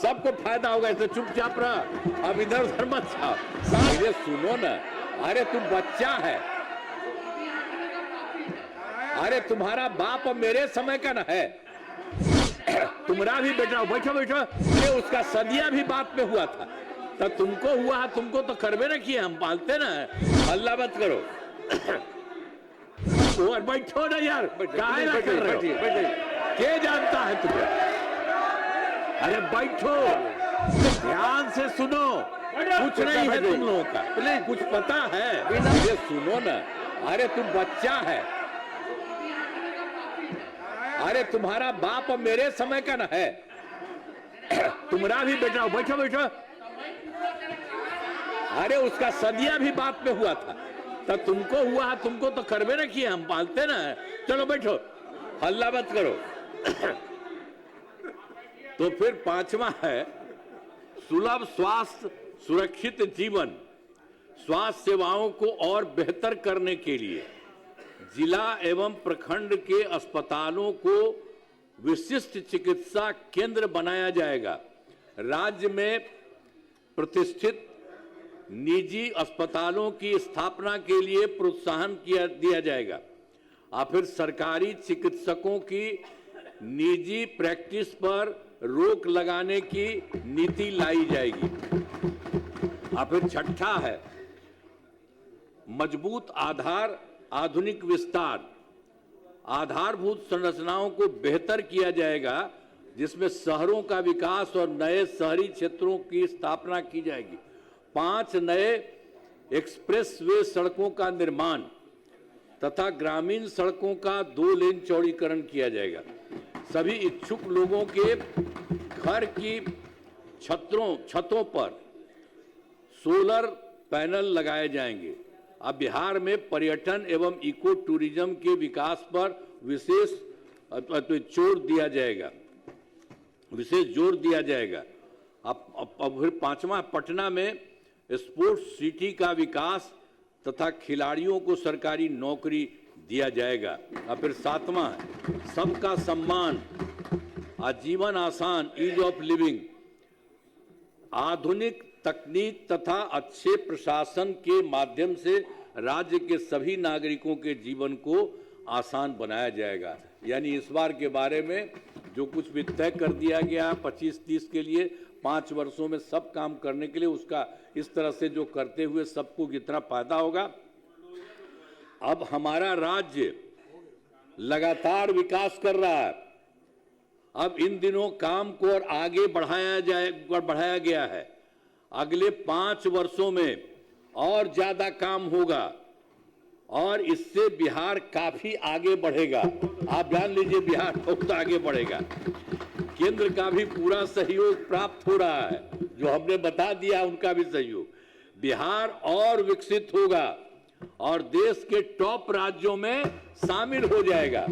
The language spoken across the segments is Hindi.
सबको फायदा होगा, इससे चुपचाप रह, अब इधर उधर मत जाओ। अरे सुनो ना, अरे तुम बच्चा है, अरे तुम्हारा बाप मेरे समय का ना है, तुम्हारा भी बेटा हो, बैठो बैठो। ये उसका सदिया भी बात में हुआ था, तब तुमको हुआ, तुमको तो करवे ना किए, हम पालते ना। अल्लाह मत करो, और बैठो ना यार, काहे ना कर रहे हो? के जानता है तुम्हें? अरे बैठो, ध्यान से सुनो, कुछ नहीं है तुम लोगों का, कुछ पता है? ये सुनो ना, अरे तुम बच्चा है, अरे तुम्हारा बाप मेरे समय का ना है, तुम्हारा भी बेटा हो, बैठो बैठो। अरे उसका सदिया भी बात में हुआ था, तब तुमको हुआ, तुमको तो करवे ना किए, हम पालते ना। चलो बैठो, हल्ला मत करो। तो फिर पांचवा है सुलभ स्वास्थ्य सुरक्षित जीवन। स्वास्थ्य सेवाओं को और बेहतर करने के लिए जिला एवं प्रखंड के अस्पतालों को विशिष्ट चिकित्सा केंद्र बनाया जाएगा। राज्य में प्रतिष्ठित निजी अस्पतालों की स्थापना के लिए प्रोत्साहन दिया जाएगा। और फिर सरकारी चिकित्सकों की निजी प्रैक्टिस पर रोक लगाने की नीति लाई जाएगी। और फिर छठा है मजबूत आधार आधुनिक विस्तार। आधारभूत संरचनाओं को बेहतर किया जाएगा, जिसमें शहरों का विकास और नए शहरी क्षेत्रों की स्थापना की जाएगी। 5 नए एक्सप्रेसवे सड़कों का निर्माण तथा ग्रामीण सड़कों का 2 लेन चौड़ीकरण किया जाएगा। सभी इच्छुक लोगों के घर की छतों पर सोलर पैनल लगाए जाएंगे। अब बिहार में पर्यटन एवं इको टूरिज्म के विकास पर विशेष जोर दिया जाएगा। अब फिर पांचवा, पटना में स्पोर्ट्स सिटी का विकास तथा खिलाड़ियों को सरकारी नौकरी दिया जाएगा। और फिर सातवां है सबका सम्मान, आजीवन आसान, ईज ऑफ लिविंग। आधुनिक तकनीक तथा अच्छे प्रशासन के माध्यम से राज्य के सभी नागरिकों के जीवन को आसान बनाया जाएगा। यानी इस बार के बारे में जो कुछ भी तय कर दिया गया 25-30 के लिए, 5 वर्षों में सब काम करने के लिए, उसका इस तरह से जो करते हुए सबको कितना फायदा होगा। अब हमारा राज्य लगातार विकास कर रहा है। अब इन दिनों काम को और आगे बढ़ाया गया है। अगले 5 वर्षों में और ज्यादा काम होगा और इससे बिहार काफी आगे बढ़ेगा। आप जान लीजिए, बिहार बहुत आगे बढ़ेगा। केंद्र का भी पूरा सहयोग प्राप्त हो रहा है, जो हमने बता दिया उनका भी सहयोग। बिहार और विकसित होगा और देश के टॉप राज्यों में शामिल हो जाएगा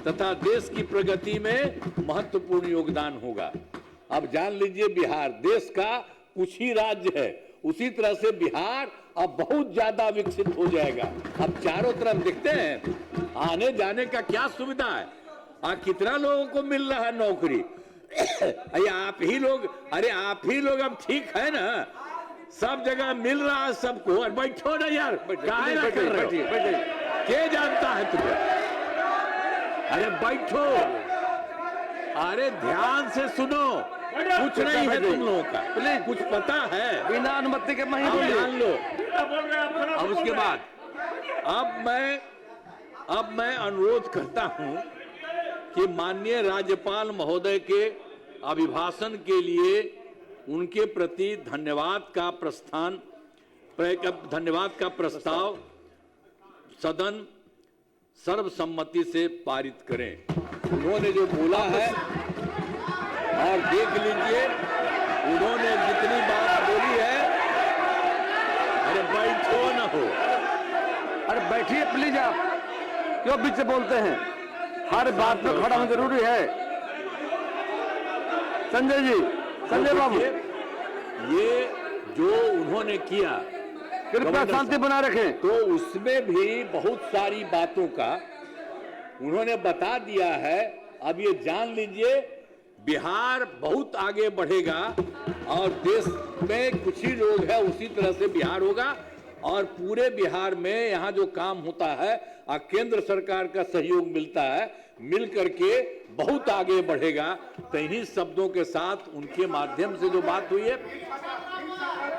तथा देश की प्रगति में महत्वपूर्ण योगदान होगा। अब जान लीजिए, बिहार देश का कुछ ही राज्य है, उसी तरह से बिहार अब बहुत ज्यादा विकसित हो जाएगा। अब चारों तरफ देखते हैं आने जाने का क्या सुविधा है, कितना लोगों को मिल रहा है नौकरी। आप ही लोग अब ठीक है ना, सब जगह मिल रहा है सबको। और बैठो ना यार, काहे ना कर रहे हो? के जानता है तुम्हें? अरे बैठो, अरे ध्यान से सुनो, कुछ नहीं है तुम लोगों का, कुछ पता है? बिना अनुमति के मान लो। अब उसके बाद अब मैं अनुरोध करता हूं कि माननीय राज्यपाल महोदय के अभिभाषण के लिए उनके प्रति धन्यवाद का प्रस्ताव सदन सर्वसम्मति से पारित करें। उन्होंने जो बोला है, और देख लीजिए उन्होंने जितनी बात बोली है। अरे बैठो ना हो, अरे बैठिए प्लीज, आप क्यों बीच से बोलते हैं? हर बात में खड़ा होना जरूरी है। संजय जी, संजय बाबू, ये जो उन्होंने किया, कृपया शांति बना रखें। तो उसमें भी बहुत सारी बातों का उन्होंने बता दिया है। अब ये जान लीजिए, बिहार बहुत आगे बढ़ेगा और देश में कुछ ही लोग हैं उसी तरह से बिहार होगा और पूरे बिहार में यहाँ जो काम होता है और केंद्र सरकार का सहयोग मिलता है, मिल करके बहुत आगे बढ़ेगा। तो इन्हीं शब्दों के साथ उनके माध्यम से जो बात हुई है,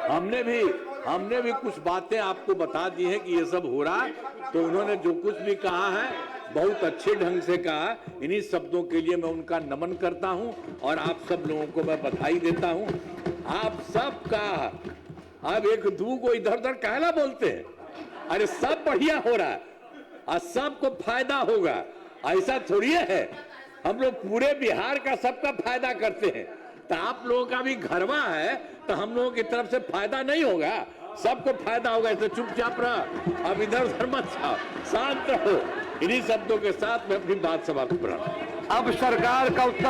हमने भी कुछ बातें आपको बता दी हैं कि ये सब हो रहा है। तो उन्होंने जो कुछ भी कहा है बहुत अच्छे ढंग से कहा। इन्हीं शब्दों के लिए मैं उनका नमन करता हूं और आप सब लोगों को मैं बधाई देता हूं। आप सबका अब एक दू को इधर उधर कहला बोलते हैं, अरे सब बढ़िया हो रहा है और सबको फायदा होगा, ऐसा थोड़ी है। हम लोग पूरे बिहार का सबका फायदा करते हैं, तो आप लोगों का भी घरवा है तो हम लोगों की तरफ से फायदा नहीं होगा, सबको फायदा होगा। इसलिए चुपचाप रह, अब इधर उधर मत जाओ, शांत रहो। इन्हीं शब्दों के साथ मैं अपनी बात समाप्त कर रहा हूं। अब सरकार का उत्तर